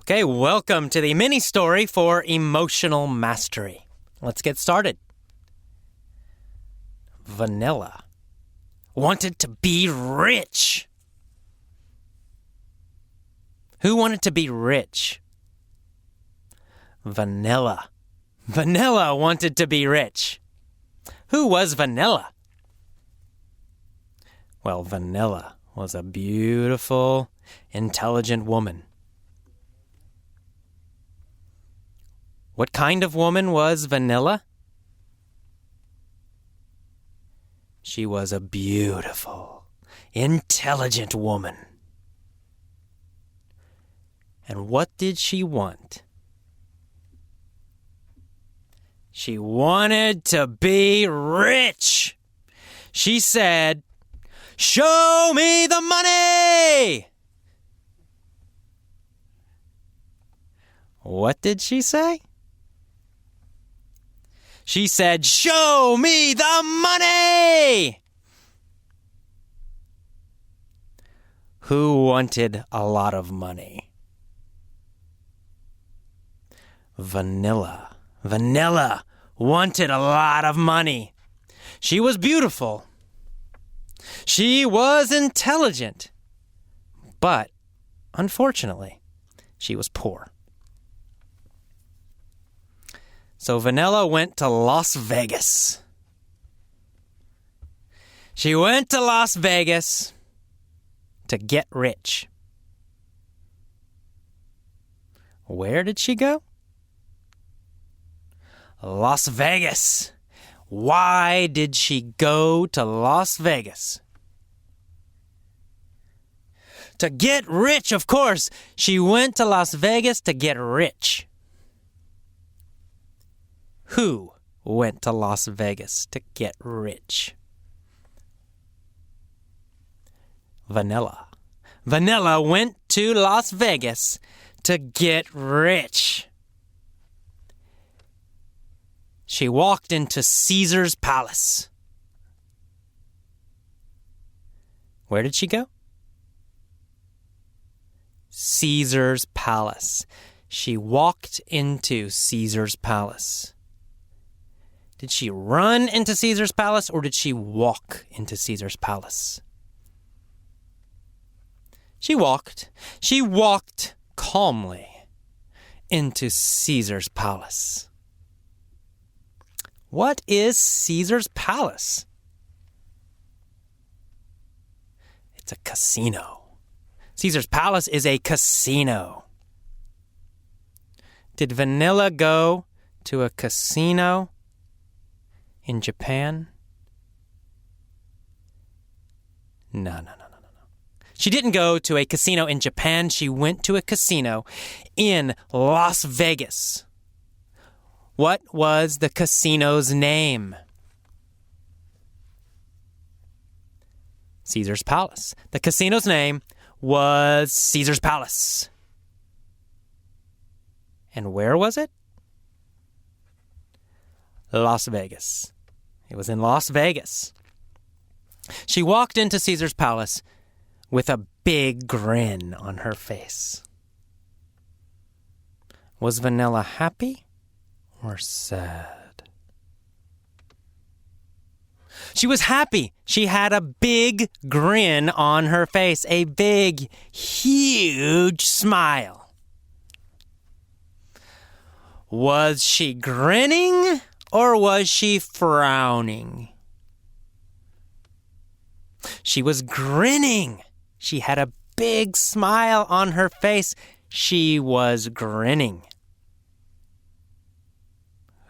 Okay, welcome to the mini story for emotional mastery. Let's get started. Vanilla wanted to be rich. Who wanted to be rich? Vanilla. Vanilla wanted to be rich. Who was Vanilla? Well, Vanilla was a beautiful, intelligent woman. What kind of woman was Vanilla? She was a beautiful, intelligent woman. And what did she want? She wanted to be rich. She said, "Show me the money!" What did she say? She said, "Show me the money!" Who wanted a lot of money? Vanilla. Vanilla wanted a lot of money. She was beautiful. She was intelligent. But, unfortunately, she was poor. So Vanilla went to Las Vegas. She went to Las Vegas to get rich. Where did she go? Las Vegas. Why did she go to Las Vegas? To get rich, of course. She went to Las Vegas to get rich. Who went to Las Vegas to get rich? Vanilla. Vanilla went to Las Vegas to get rich. She walked into Caesar's palace. Where did she go? Caesar's palace. She walked into Caesar's palace. Did she run into Caesar's palace or did she walk into Caesar's palace? She walked. She walked calmly into Caesar's palace. What is Caesar's palace? It's a casino. Caesar's palace is a casino. Did Vanilla go to a casino in Japan? No. She didn't go to a casino in Japan. She went to a casino in Las Vegas. What was the casino's name? Caesar's Palace. The casino's name was Caesar's Palace. And where was it? Las Vegas. It was in Las Vegas. She walked into Caesar's Palace with a big grin on her face. Was Vanilla happy or sad? She was happy. She had a big grin on her face, a big, huge smile. Was she grinning or was she frowning? She was grinning. She had a big smile on her face. She was grinning.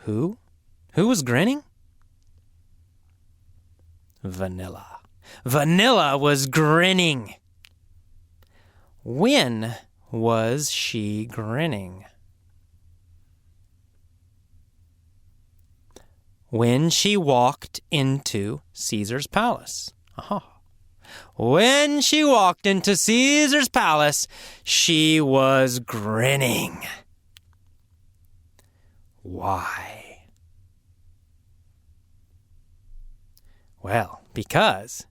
Who? Who was grinning? Vanilla. Vanilla was grinning. When was she grinning? When she walked into Caesar's palace. When she walked into Caesar's palace, she was grinning. Why? Well, because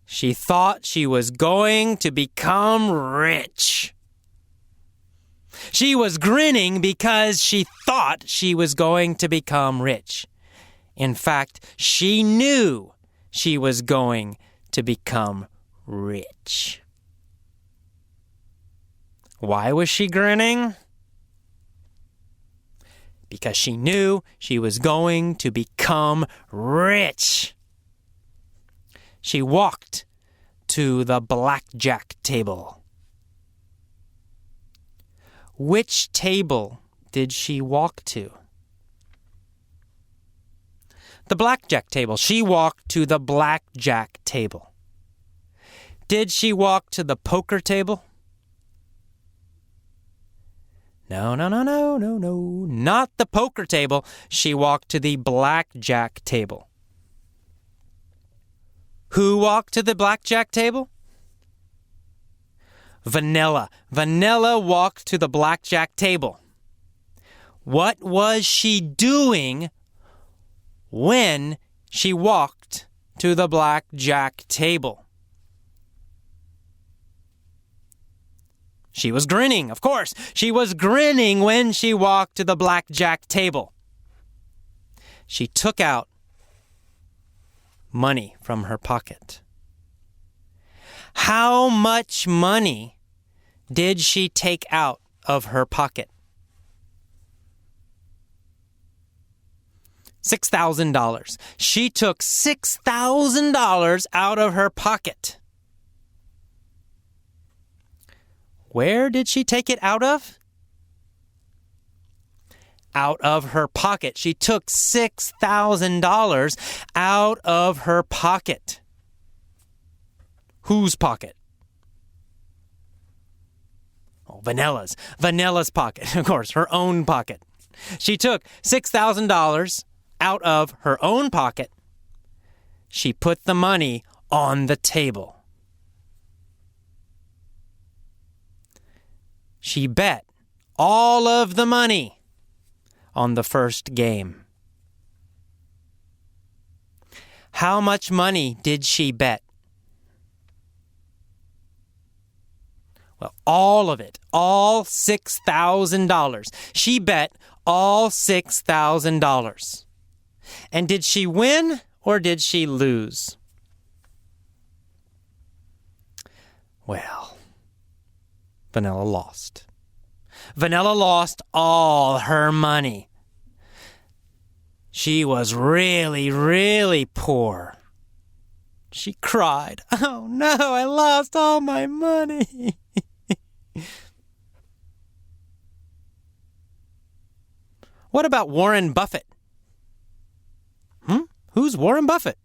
she thought she was going to become rich. She was grinning because she thought she was going to become rich. In fact, she knew she was going to become rich. Why was she grinning? Because she knew she was going to become rich. She walked to the blackjack table. Which table did she walk to? The blackjack table. She walked to the blackjack table. Did she walk to the poker table? No. Not the poker table. She walked to the blackjack table. Who walked to the blackjack table? Vanilla. Vanilla walked to the blackjack table. What was she doing when she walked to the blackjack table? She was grinning, of course. She was grinning when she walked to the blackjack table. She took out money from her pocket. How much money did she take out of her pocket? $6,000. She took $6,000 out of her pocket. Where did she take it out of? Out of her pocket. She took $6,000 out of her pocket. Whose pocket? Oh, Vanilla's. Vanilla's pocket. Of course, her own pocket. She took $6,000 out of her own pocket. She put the money on the table. She bet all of the money on the first game. How much money did she bet? Well, all of it, all $6,000. She bet all $6,000. And did she win or did she lose? Well, Vanilla lost. Vanilla lost all her money. She was really, really poor. She cried, "Oh no, I lost all my money." What about Warren Buffett? Who's Warren Buffett?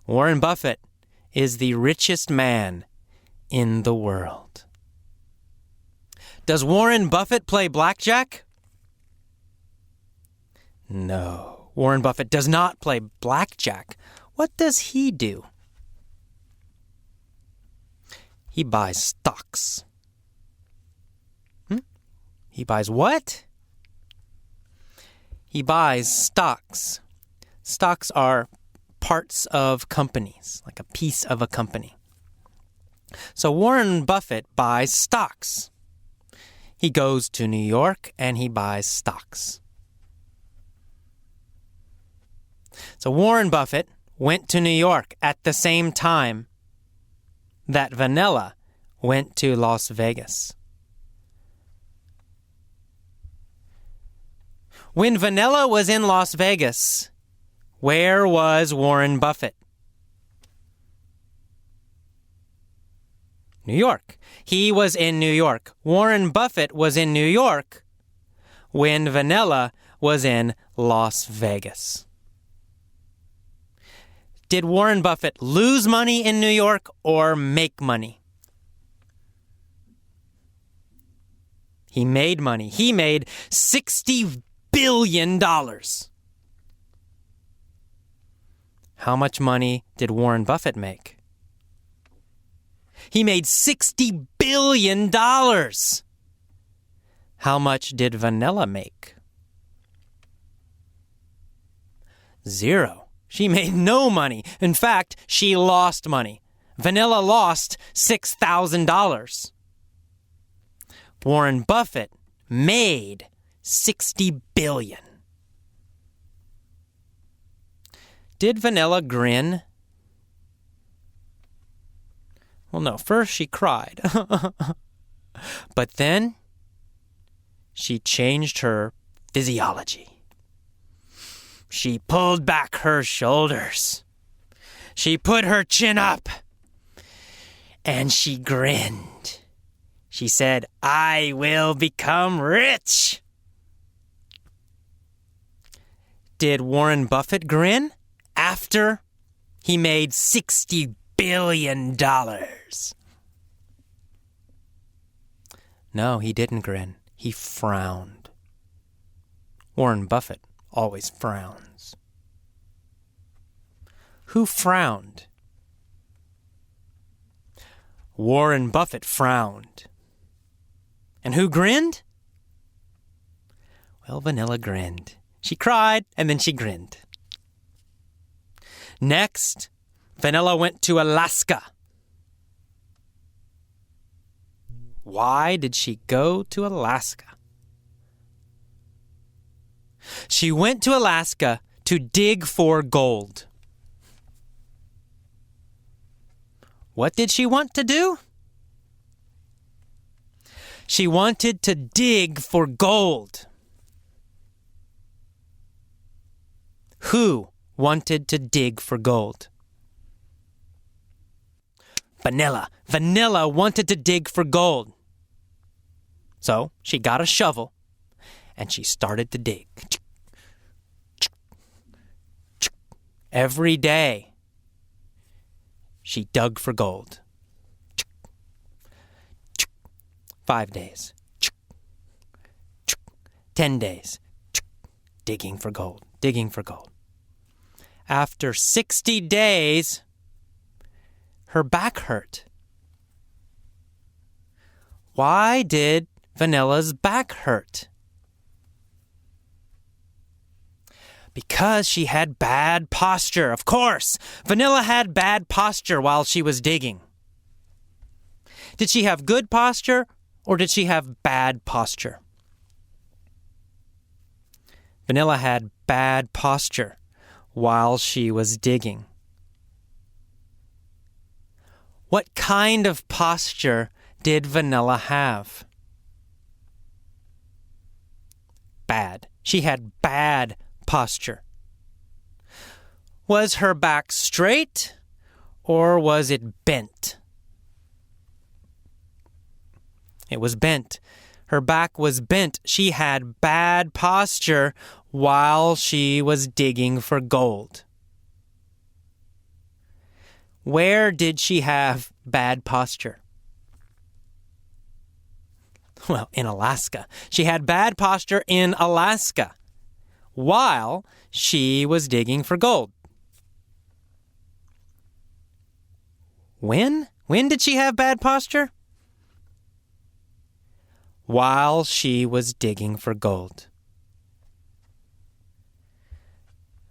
Warren Buffett is the richest man in the world. Does Warren Buffett play blackjack? No, Warren Buffett does not play blackjack. What does he do? He buys stocks. He buys what? He buys stocks. Stocks are parts of companies, like a piece of a company. So Warren Buffett buys stocks. He goes to New York and he buys stocks. So Warren Buffett went to New York at the same time that Vanilla went to Las Vegas. When Vanilla was in Las Vegas, where was Warren Buffett? New York. He was in New York. Warren Buffett was in New York when Vanilla was in Las Vegas. Did Warren Buffett lose money in New York or make money? He made money. He made $60 billion. How much money did Warren Buffett make? He made $60 billion. How much did Vanilla make? 0. She made no money. In fact, she lost money. Vanilla lost $6,000. Warren Buffett made $60 billion. Did Vanilla grin? Well, no. First she cried. But then she changed her physiology. She pulled back her shoulders. She put her chin up. And she grinned. She said, "I will become rich." Did Warren Buffett grin after he made $60 billion? No, he didn't grin. He frowned. Warren Buffett always frowns. Who frowned? Warren Buffett frowned. And who grinned? Well, Vanilla grinned. She cried, and then she grinned. Next, Vanilla went to Alaska. Why did she go to Alaska? She went to Alaska to dig for gold. What did she want to do? She wanted to dig for gold. Who wanted to dig for gold? Vanilla. Vanilla wanted to dig for gold. So she got a shovel and she started to dig. Every day she dug for gold. 5 days. 10 days. Digging for gold. Digging for gold. After 60 days, her back hurt. Why did Vanilla's back hurt? Because she had bad posture. Of course, Vanilla had bad posture while she was digging. Did she have good posture or did she have bad posture? Vanilla had bad posture while she was digging. What kind of posture did Vanilla have? Bad. She had bad posture. Was her back straight or was it bent? It was bent. Her back was bent. She had bad posture while she was digging for gold. Where did she have bad posture? Well, in Alaska. She had bad posture in Alaska while she was digging for gold. When? When did she have bad posture? While she was digging for gold.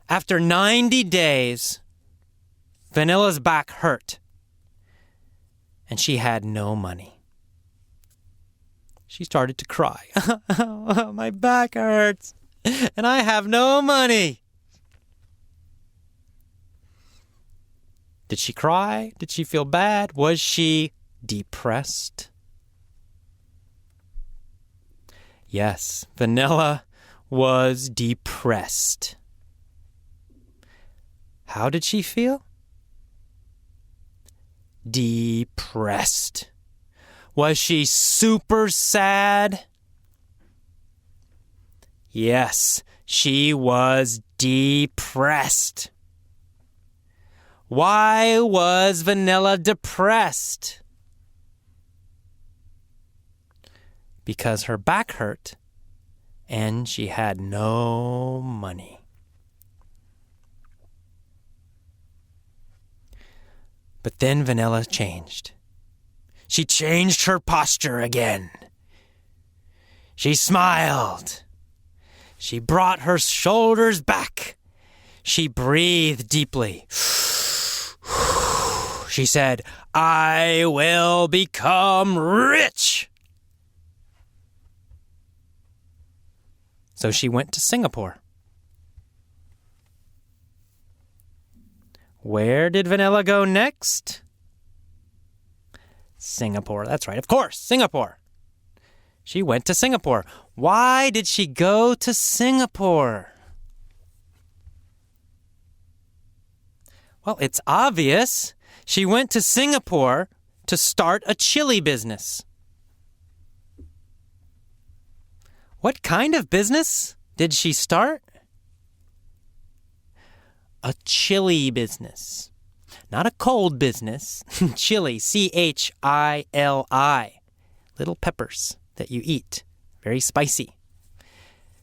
After 90 days, Vanilla's back hurt, and she had no money. She started to cry. My back hurts, and I have no money. Did she cry? Did she feel bad? Was she depressed? Yes, Vanilla was depressed. How did she feel? Depressed. Was she super sad? Yes, she was depressed. Why was Vanilla depressed? Because her back hurt and she had no money. But then Vanilla changed. She changed her posture again. She smiled. She brought her shoulders back. She breathed deeply. She said, "I will become rich." So she went to Singapore. Where did Vanilla go next? Singapore. That's right. Of course, Singapore. She went to Singapore. Why did she go to Singapore? Well, it's obvious. She went to Singapore to start a chili business. What kind of business did she start? A chili business. Not a cold business. Chili, C-H-I-L-I. Little peppers that you eat. Very spicy.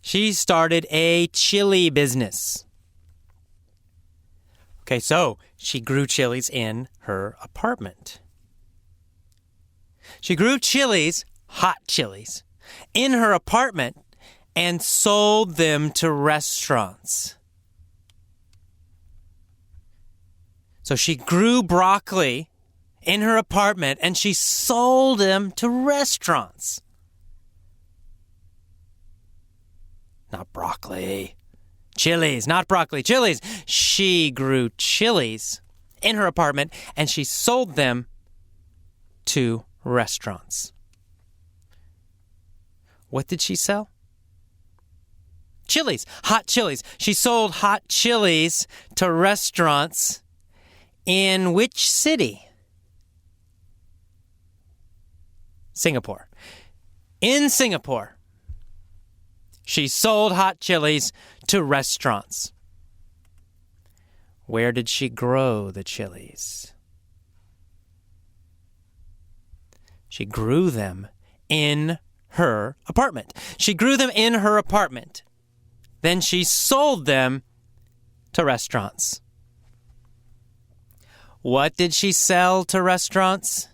She started a chili business. Okay, so she grew chilies in her apartment. She grew chilies, hot chilies, in her apartment and sold them to restaurants. So she grew broccoli in her apartment and she sold them to restaurants. Not broccoli. Chilies, not broccoli, chilies. She grew chilies in her apartment and she sold them to restaurants. What did she sell? Chilies, hot chilies. She sold hot chilies to restaurants in which city? Singapore. In Singapore. She sold hot chilies to restaurants. Where did she grow the chilies? She grew them in her apartment. She grew them in her apartment. Then she sold them to restaurants. What did she sell to restaurants?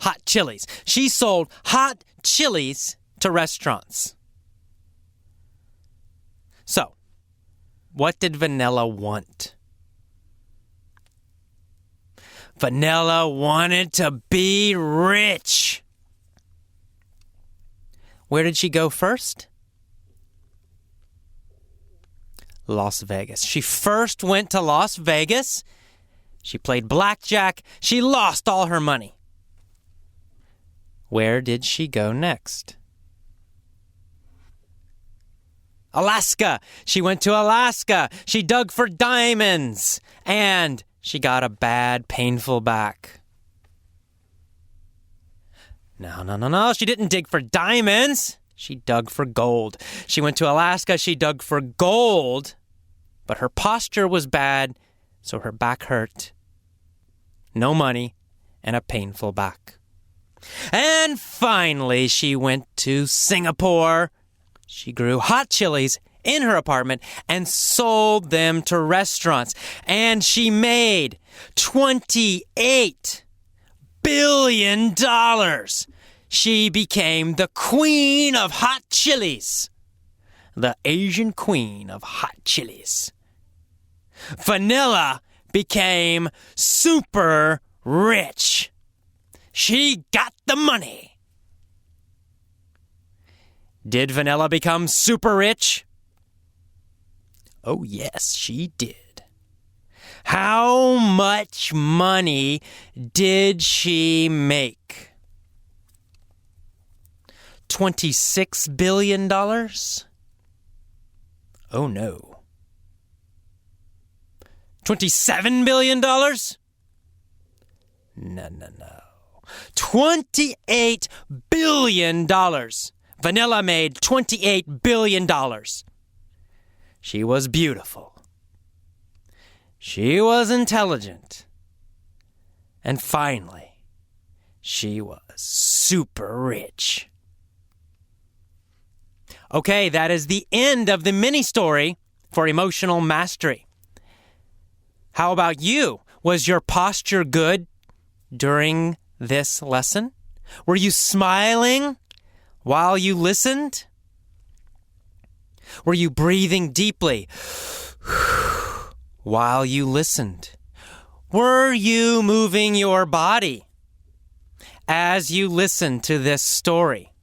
Hot chilies. She sold hot chilies to restaurants. So, what did Vanilla want? Vanilla wanted to be rich. Where did she go first? Las Vegas. She first went to Las Vegas. She played blackjack. She lost all her money. Where did she go next? Alaska. She went to Alaska. She dug for diamonds. And she got a bad, painful back. No. She didn't dig for diamonds. She dug for gold. She went to Alaska. She dug for gold. But her posture was bad, so her back hurt. No money and a painful back. And finally, she went to Singapore. She grew hot chilies in her apartment and sold them to restaurants. And she made $28 billion. She became the queen of hot chilies. The Asian queen of hot chilies. Vanilla became super rich. She got the money. Did Vanilla become super rich? Oh, yes, she did. How much money did she make? $26 billion? Oh, no. $27 billion? No. $28 billion. Vanilla made $28 billion. She was beautiful. She was intelligent. And finally, she was super rich. Okay, that is the end of the mini story for emotional mastery. How about you? Was your posture good during this lesson? Were you smiling while you listened? Were you breathing deeply while you listened? Were you moving your body as you listened to this story?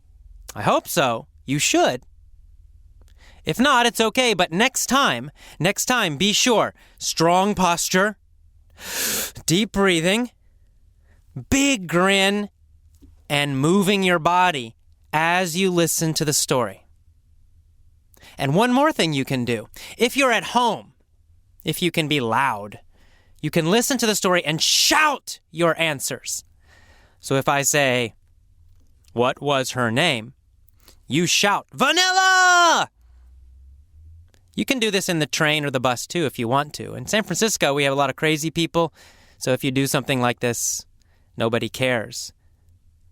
I hope so. you should. If not, it's okay, but next time, be sure. Strong posture, deep breathing, big grin, and moving your body as you listen to the story. And one more thing you can do. If you're at home, if you can be loud, you can listen to the story and shout your answers. So if I say, "What was her name?" you shout, "Vanilla!" You can do this in the train or the bus too if you want to. In San Francisco, we have a lot of crazy people. So if you do something like this, nobody cares.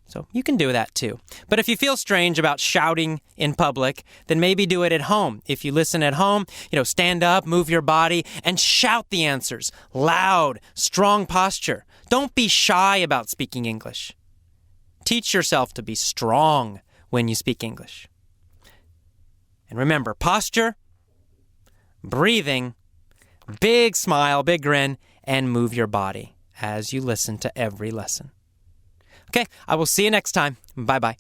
So you can do that too. But if you feel strange about shouting in public, then maybe do it at home. If you listen at home, stand up, move your body, and shout the answers. Loud, strong posture. Don't be shy about speaking English. Teach yourself to be strong when you speak English. And remember, posture, breathing, big smile, big grin, and move your body as you listen to every lesson. Okay, I will see you next time. Bye-bye.